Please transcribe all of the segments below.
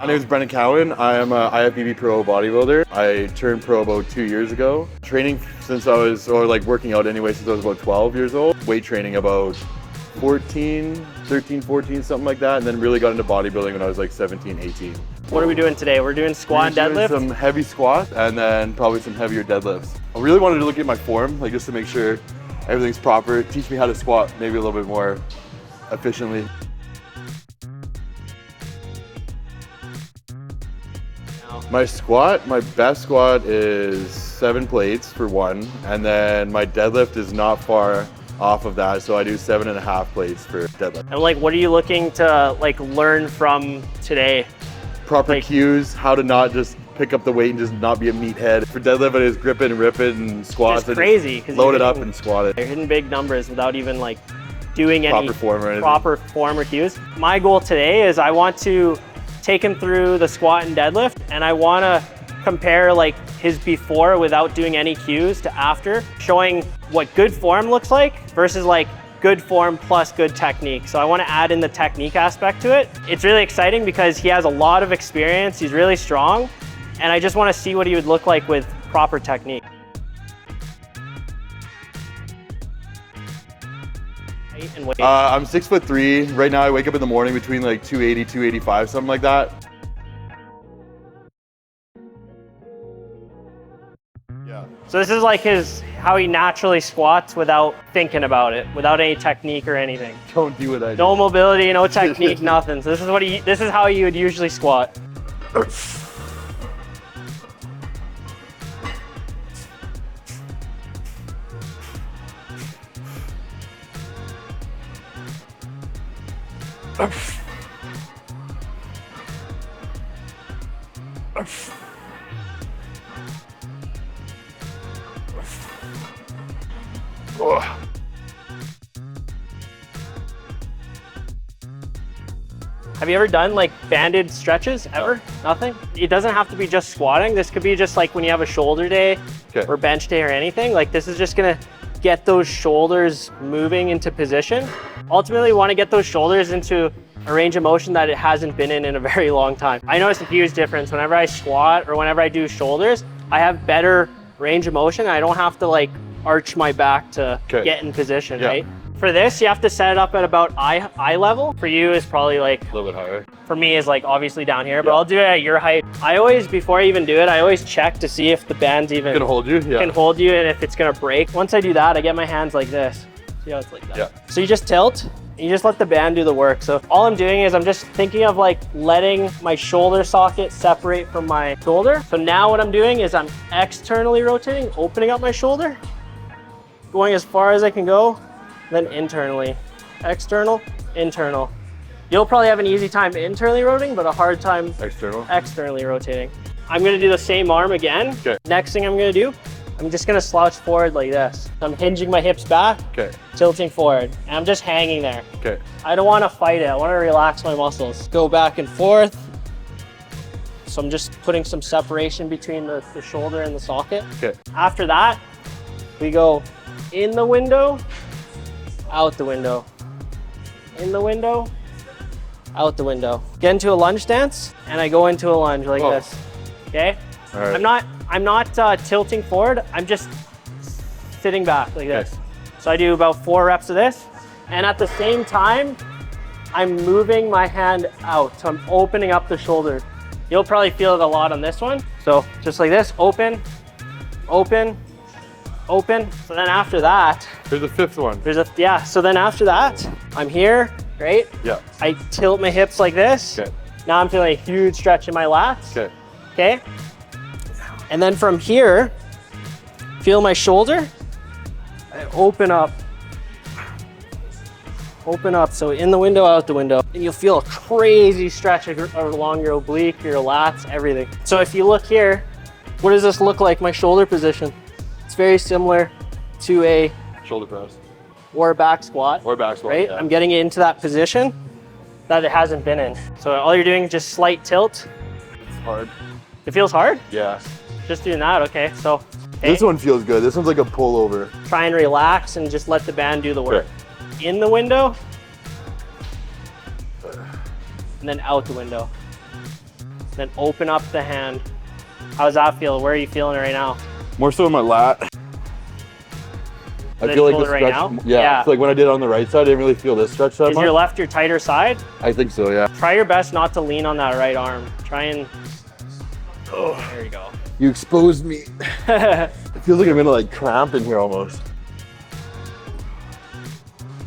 My name is Brendan Cowan. I am a IFBB PRO bodybuilder. I turned pro about 2 years ago. Training since I was, or like working out anyway, since I was about 12 years old. Weight training about 13, 14, something like that. And then really got into bodybuilding when I was like 17, 18. What are we doing today? We're doing squat and deadlift? Some heavy squats and then probably some heavier deadlifts. I really wanted to look at my form, like just to make sure everything's proper. Teach me how to squat maybe a little bit more efficiently. My squat, my best squat is 7 plates for 1, and then my deadlift is not far off of that, so I do 7.5 plates for deadlift. And like, what are you looking to like learn from today? Proper cues, how to not just pick up the weight and just not be a meathead. For deadlift, I just grip it and rip it and squat. It's crazy. Load it up and squat it. You're hitting big numbers without even like doing any proper form or cues. My goal today is I want to take him through the squat and deadlift, and I want to compare like his before without doing any cues to after, showing what good form looks like versus like good form plus good technique. So I want to add in the technique aspect to it. It's really exciting because he has a lot of experience, he's really strong, and I just want to see what he would look like with proper technique. I'm 6'3". Right now I wake up in the morning between like 280, 285, something like that. Yeah. So this is like how he naturally squats without thinking about it, without any technique or anything. Don't do what I do. No mobility, no technique, nothing. So this is how he would usually squat. Have you ever done like banded stretches ever? No. Nothing? It doesn't have to be just squatting. This could be just like when you have a shoulder day or bench day or anything. Like this is just gonna get those shoulders moving into position. Ultimately, we want to get those shoulders into a range of motion that it hasn't been in a very long time. I notice a huge difference whenever I squat or whenever I do shoulders. I have better range of motion. I don't have to like arch my back to get in position, right? For this, you have to set it up at about eye level. For you, is probably like a little bit higher. For me, is like obviously down here, but I'll do it at your height. I always, before I even do it, I always check to see if the band's even can hold you, can hold you, and if it's gonna break. Once I do that, I get my hands like this. See how it's like that? Yeah. So you just tilt, and you just let the band do the work. So all I'm doing is I'm just thinking of like letting my shoulder socket separate from my shoulder. So now what I'm doing is I'm externally rotating, opening up my shoulder, going as far as I can go, then internally. External, internal. You'll probably have an easy time internally rotating, but a hard time externally rotating. I'm gonna do the same arm again. Next thing I'm gonna do, I'm just gonna slouch forward like this. I'm hinging my hips back, tilting forward, and I'm just hanging there. I don't wanna fight it, I wanna relax my muscles. Go back and forth. So I'm just putting some separation between the shoulder and the socket. After that, we go in the window, out the window, in the window, out the window. Get into a lunge stance, and I go into a lunge like this. Okay? All right. I'm not tilting forward. I'm just sitting back like this. So I do about 4 reps of this, and at the same time, I'm moving my hand out. So I'm opening up the shoulder. You'll probably feel it a lot on this one. So just like this, open, open, open. So then after that, there's a 5th one. So then after that, I'm here, right? Yeah. I tilt my hips like this. Now I'm feeling a huge stretch in my lats. Okay. And then from here, feel my shoulder. I open up. Open up. So in the window, out the window. And you'll feel a crazy stretch along your oblique, your lats, everything. So if you look here, what does this look like, my shoulder position? It's very similar to a shoulder press or a back squat. Right? Yeah. I'm getting it into that position that it hasn't been in. So all you're doing is just slight tilt. It's hard. It feels hard? Yeah. Just doing that, okay. So this one feels good. This one's like a pullover. Try and relax and just let the band do the work. In the window, and then out the window. then open up the hand. How's that feel? Where are you feeling it right now? More so in my lat. I feel like the stretch, right now? Yeah. I feel like when I did it on the right side, I didn't really feel this stretch that much. Is your left your tighter side? I think so, yeah. Try your best not to lean on that right arm. Try and, oh, there you go. You exposed me. It feels like I'm gonna like cramp in here almost.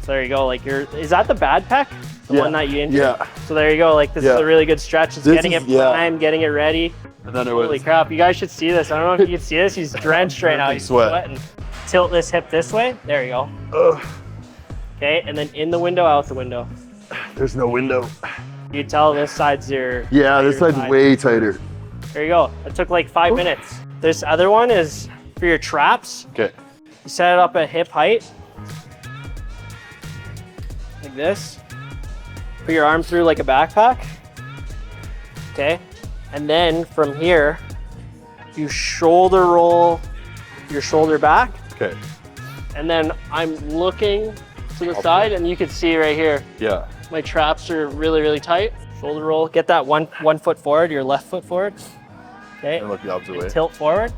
So there you go, like is that the bad pec? The one that you injured? Yeah. So there you go, like this is a really good stretch. It's getting it primed, getting it ready. And then Holy crap, you guys should see this. I don't know if you can see this. He's drenched right now. He's sweating. Tilt this hip this way. There you go. Ugh. Okay, and then in the window, out the window. There's no window. You tell this side's your... Yeah, this side's way tighter. There you go. It took like 5 minutes. This other one is for your traps. Okay. You set it up at hip height. Like this. Put your arm through like a backpack. Okay. And then from here, you shoulder roll your shoulder back. Okay. And then I'm looking to the side and you can see right here. Yeah. My traps are really, really tight. Shoulder roll, get that one foot forward, your left foot forward. Okay. And look the opposite way. Tilt forward.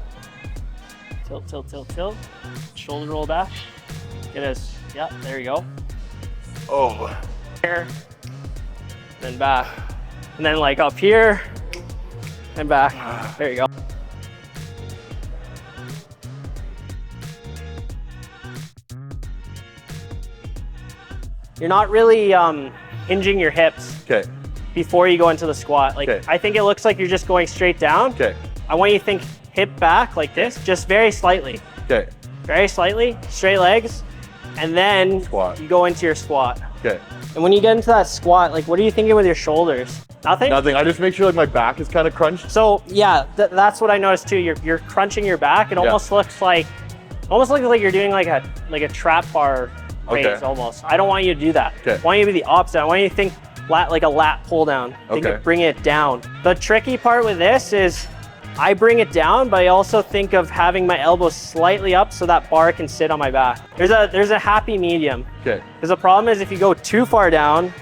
Tilt, tilt, tilt, tilt. Shoulder roll back. Get us, yeah, there you go. Oh. Here, then back. And then like up here and back. There you go. You're not really hinging your hips before you go into the squat. Like I think it looks like you're just going straight down. Okay. I want you to think hip back like this, just very slightly. Okay. Very slightly, straight legs, and then you go into your squat. Okay. And when you get into that squat, like what are you thinking with your shoulders? Nothing? Nothing. I just make sure like my back is kind of crunched. So yeah, that's what I noticed too. You're crunching your back. It almost looks like you're doing like a trap bar raise almost. I don't want you to do that. I want you to be the opposite. I want you to think like a lat pull down. Think of bringing it down. The tricky part with this is I bring it down, but I also think of having my elbows slightly up so that bar can sit on my back. There's a happy medium. Okay. Because the problem is if you go too far down,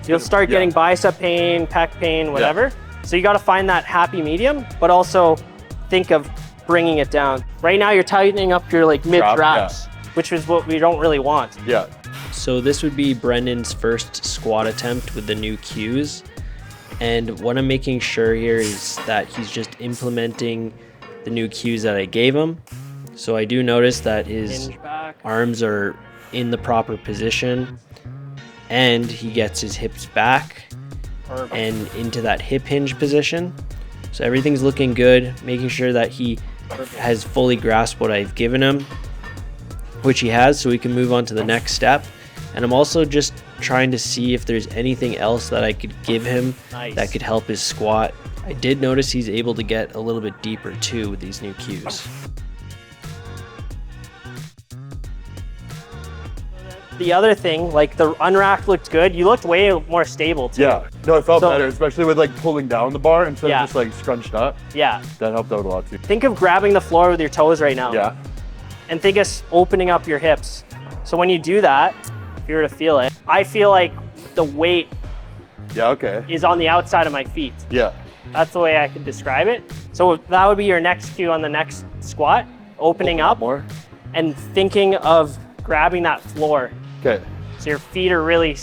you'll start getting bicep pain, pec pain, whatever. So you got to find that happy medium, but also think of bringing it down. Right now you're tightening up your like mid traps, which is what we don't really want. Yeah. So this would be Brendan's first squat attempt with the new cues. And what I'm making sure here is that he's just implementing the new cues that I gave him. So I do notice that his arms are in the proper position and he gets his hips back and into that hip hinge position. So everything's looking good, making sure that he has fully grasped what I've given him, which he has, so we can move on to the next step. And I'm also just trying to see if there's anything else that I could give him that could help his squat. I did notice he's able to get a little bit deeper too with these new cues. The other thing, like the unrack looked good. You looked way more stable too. Yeah, no, it felt better, especially with like pulling down the bar instead of just like scrunched up. Yeah. That helped out a lot too. Think of grabbing the floor with your toes right now. Yeah. And think of opening up your hips. So when you do that, if you were to feel it, I feel like the weight is on the outside of my feet. Yeah. That's the way I could describe it. So that would be your next cue on the next squat, opening up more and thinking of grabbing that floor. Okay. So your feet are really,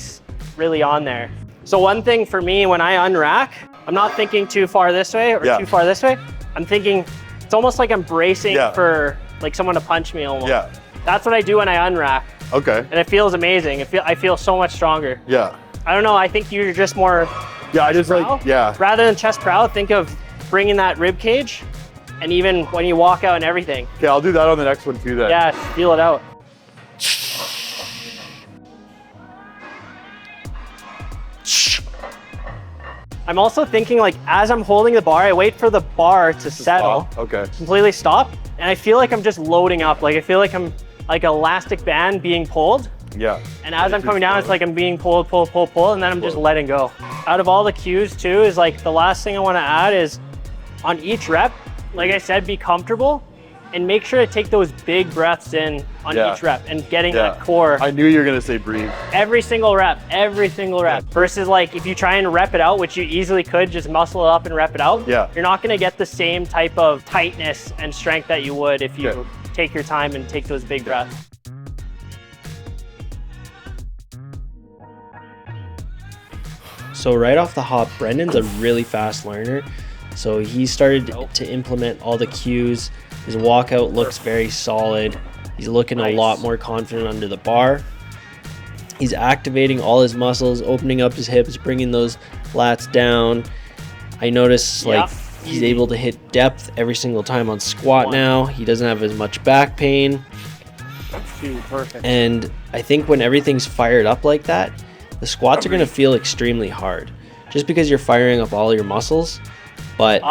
really on there. So one thing for me, when I unrack, I'm not thinking too far this way or too far this way. I'm thinking, it's almost like I'm bracing for like someone to punch me almost. Yeah. That's what I do when I unrack. Okay. And it feels amazing. I feel so much stronger. Yeah. I don't know, I think you're just more I just like, rather than chest proud, think of bringing that rib cage and even when you walk out and everything. Okay, I'll do that on the next one too then. Yeah, feel it out. I'm also thinking like, as I'm holding the bar, I wait for the bar to settle. Okay. Completely stop. And I feel like I'm just loading up. Like I feel like I'm like an elastic band being pulled. Yeah. And as I'm coming down, it's like I'm being pulled, and then I'm just letting go. Out of all the cues too, is like the last thing I want to add is on each rep, like I said, be comfortable and make sure to take those big breaths in on each rep and getting that core. I knew you were gonna say breathe. Every single rep, versus like if you try and rep it out, which you easily could, just muscle it up and rep it out. You're not gonna get the same type of tightness and strength that you would if you take your time and take those big breaths. So right off the hop, Brendan's a really fast learner. So he started to implement all the cues. His walkout looks very solid. He's looking a lot more confident under the bar. He's activating all his muscles, opening up his hips, bringing those lats down. I noticed like he's able to hit depth every single time on squat now. He doesn't have as much back pain. Perfect. And I think when everything's fired up like that, the squats are going to feel extremely hard just because you're firing up all your muscles, but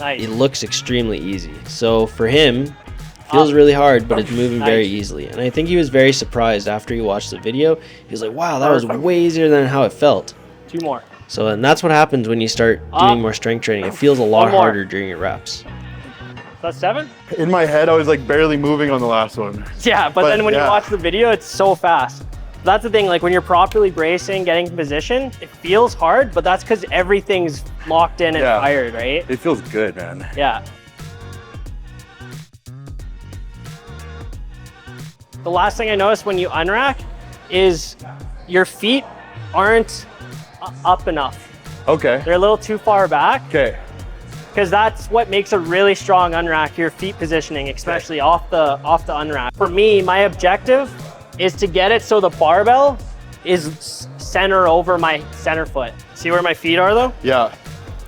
it looks extremely easy. So for him, it feels really hard, but it's moving very easily. And I think he was very surprised after he watched the video. He was like, wow, that was way easier than how it felt. 2 more. So, and that's what happens when you start doing more strength training. It feels a lot harder during your reps. That's 7? In my head, I was like barely moving on the last one. Yeah, but then when you watch the video, it's so fast. That's the thing, like when you're properly bracing, getting in position, it feels hard, but that's because everything's locked in and fired, right? It feels good, man. Yeah. The last thing I noticed when you unrack is your feet aren't up enough. Okay. They're a little too far back. Okay. Because that's what makes a really strong unrack, your feet positioning, especially off the unrack. For me, my objective is to get it so the barbell is center over my center foot. See where my feet are though? Yeah.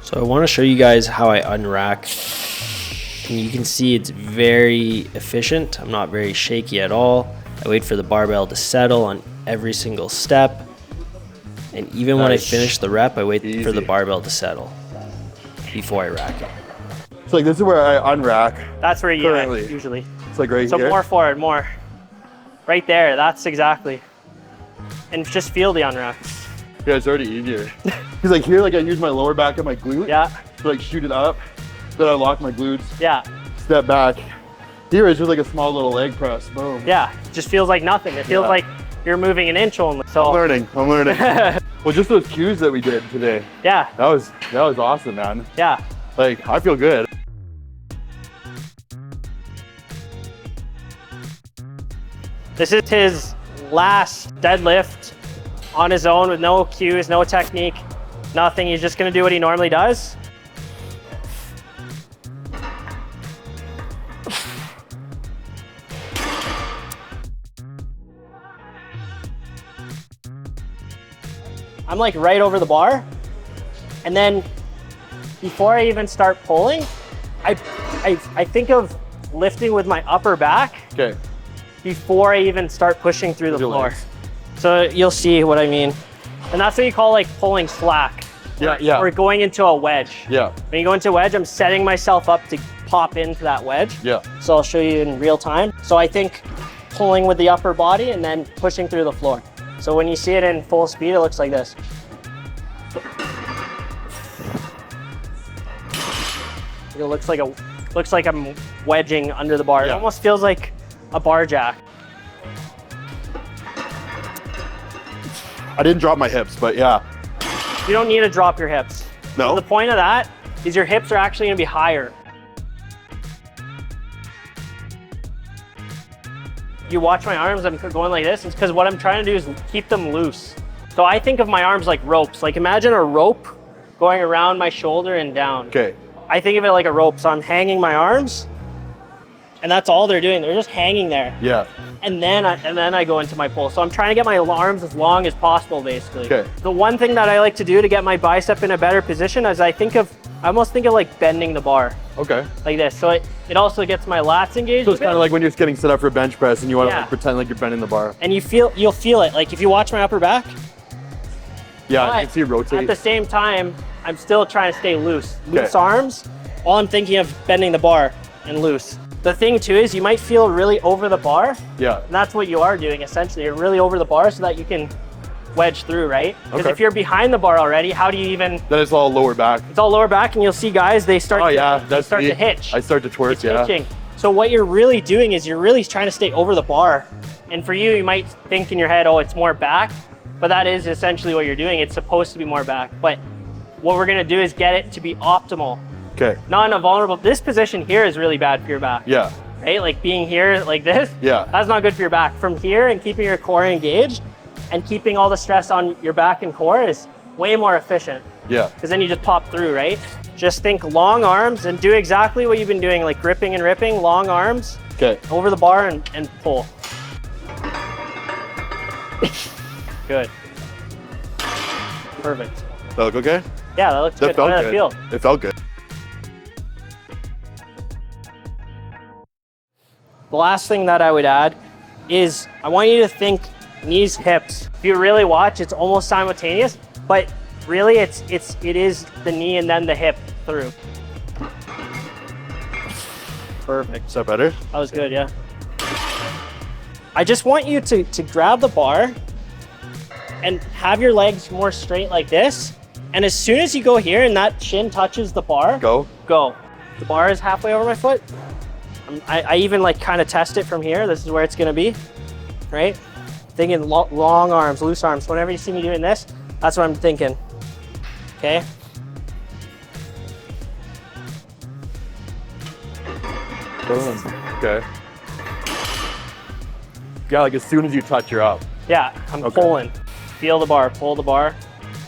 So I want to show you guys how I unrack. And you can see it's very efficient. I'm not very shaky at all. I wait for the barbell to settle on every single step. And even when I finish the rep, I wait for the barbell to settle before I rack it. So like this is where I unrack. That's where you usually. It's like right here. So more forward, more. Right there, that's exactly. And just feel the unrack. Yeah, it's already easier. Because like here, like I use my lower back and my glute. To like shoot it up. Then I lock my glutes. Step back. Here is just like a small little leg press. Boom. Yeah, it just feels like nothing. It feels like you're moving an inch only. So I'm learning. Well, just those cues that we did today. Yeah. That was awesome, man. Yeah. Like I feel good. This is his last deadlift on his own with no cues, no technique, nothing. He's just gonna do what he normally does. I'm like right over the bar. And then before I even start pulling, I think of lifting with my upper back. Okay. Before I even start pushing through the floor. So you'll see what I mean. And that's what you call like pulling slack. Or going into a wedge. When you go into a wedge, I'm setting myself up to pop into that wedge. So I'll show you in real time. So I think pulling with the upper body and then pushing through the floor. So when you see it in full speed, it looks like this. It looks like I'm wedging under the bar. It almost feels like a bar jack. I didn't drop my hips, but yeah. You don't need to drop your hips. No. So the point of that is your hips are actually gonna be higher. You watch my arms, I'm going like this. It's because what I'm trying to do is keep them loose. So I think of my arms like ropes. Like imagine a rope going around my shoulder and down. Okay. I think of it like a rope. So I'm hanging my arms and that's all they're doing. They're just hanging there. Yeah. And then I go into my pull. So I'm trying to get my arms as long as possible, basically. Okay. The one thing that I like to do to get my bicep in a better position is I almost think of like bending the bar. Okay. Like this. So it also gets my lats engaged. So it's kind of like when you're just getting set up for a bench press and you want to like pretend like you're bending the bar. And you'll feel it. Like if you watch my upper back. Yeah, you can see it rotate. At the same time, I'm still trying to stay loose. Loose arms. All I'm thinking of bending the bar and loose. The thing too is you might feel really over the bar. Yeah. And that's what you are doing essentially. You're really over the bar so that you can wedge through, right? Because if you're behind the bar already, how do you even? Then it's all lower back. It's all lower back, and you'll see guys, they start to hitch. I start to twerk, Hitching. So what you're really doing is you're really trying to stay over the bar. And for you, you might think in your head, oh, it's more back, but that is essentially what you're doing. It's supposed to be more back, but what we're gonna do is get it to be optimal. Okay. Not in a vulnerable, this position here is really bad for your back. Yeah. Right, like being here like this, Yeah. that's not good for your back. From here and keeping your core engaged and keeping all the stress on your back and core is way more efficient. Yeah. Because then you just pop through, right? Just think long arms and do exactly what you've been doing, like gripping and ripping, long arms. Okay. Over the bar and pull. Good. Perfect. That look okay? Yeah, that looks good. Felt How did good. that feel? It felt good. The last thing that I would add is I want you to think knees, hips. If you really watch, it's almost simultaneous, but really it is the knee and then the hip through. Perfect. Is that better? That was good, yeah. I just want you to grab the bar and have your legs more straight like this. And as soon as you go here and that shin touches the bar, Go. The bar is halfway over my foot. I even like kind of test it from here. This is where it's gonna be, right? Thinking long arms, loose arms. Whenever you see me doing this, that's what I'm thinking, okay? Boom. Okay. Yeah, like as soon as you touch, you're up. Yeah, I'm pulling. Feel the bar, pull the bar.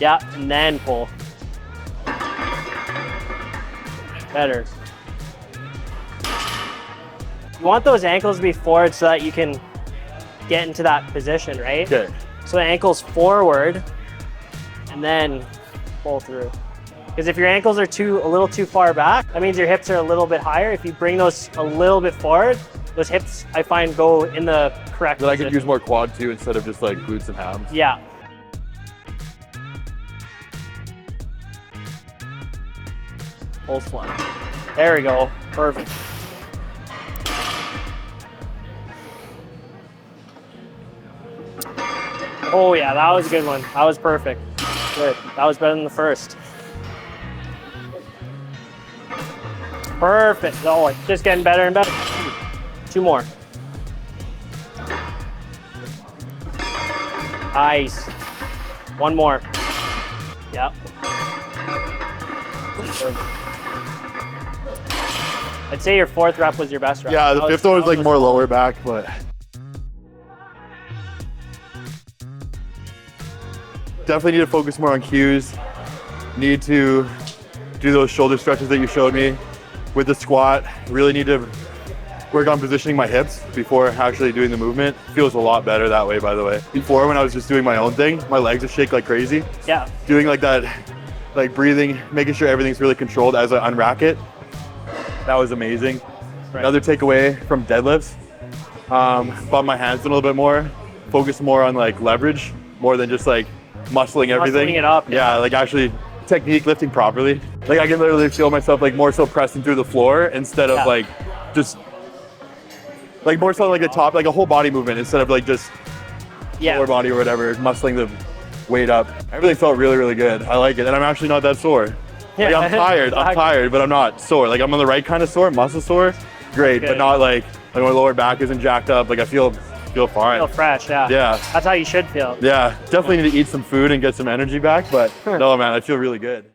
Yeah, and then pull. Better. You want those ankles to be forward so that you can get into that position, right? Okay. So the ankles forward and then pull through. Because if your ankles are a little too far back, that means your hips are a little bit higher. If you bring those a little bit forward, those hips, I find, go in the correct Then I position. could use more quad too instead of just like glutes and hams. Yeah. Full flat. There we go. Perfect. Oh yeah, that was a good one. That was perfect. Good. That was better than the first. Perfect. Oh, it's just getting better and better. Two more. Nice. One more. Yep. I'd say your fourth rep was your best rep. Yeah, the fifth one was like more lower back, but definitely need to focus more on cues. Need to do those shoulder stretches that you showed me with the squat. Really need to work on positioning my hips before actually doing the movement. Feels a lot better that way, by the way. Before, when I was just doing my own thing, my legs would shake like crazy. Yeah. Doing like that, like breathing, making sure everything's really controlled as I unrack it. That was amazing. Right. Another takeaway from deadlifts, bump my hands in a little bit more, focus more on like leverage, more than just like muscling everything. Muscling it up. Yeah, like actually technique lifting properly. Like I can literally feel myself like more so pressing through the floor instead of like just like more so like a top, like a whole body movement instead of like just lower body or whatever, muscling the weight up. Everything felt really, really good. I like it. And I'm actually not that sore. Yeah. Like, I'm tired, I'm tired, but I'm not sore. Like I'm on the right kind of sore, muscle sore, great, but not like my lower back isn't jacked up. Like I feel fine. Feel fresh, yeah. Yeah. That's how you should feel. Yeah, definitely need to eat some food and get some energy back, but no, man, I feel really good.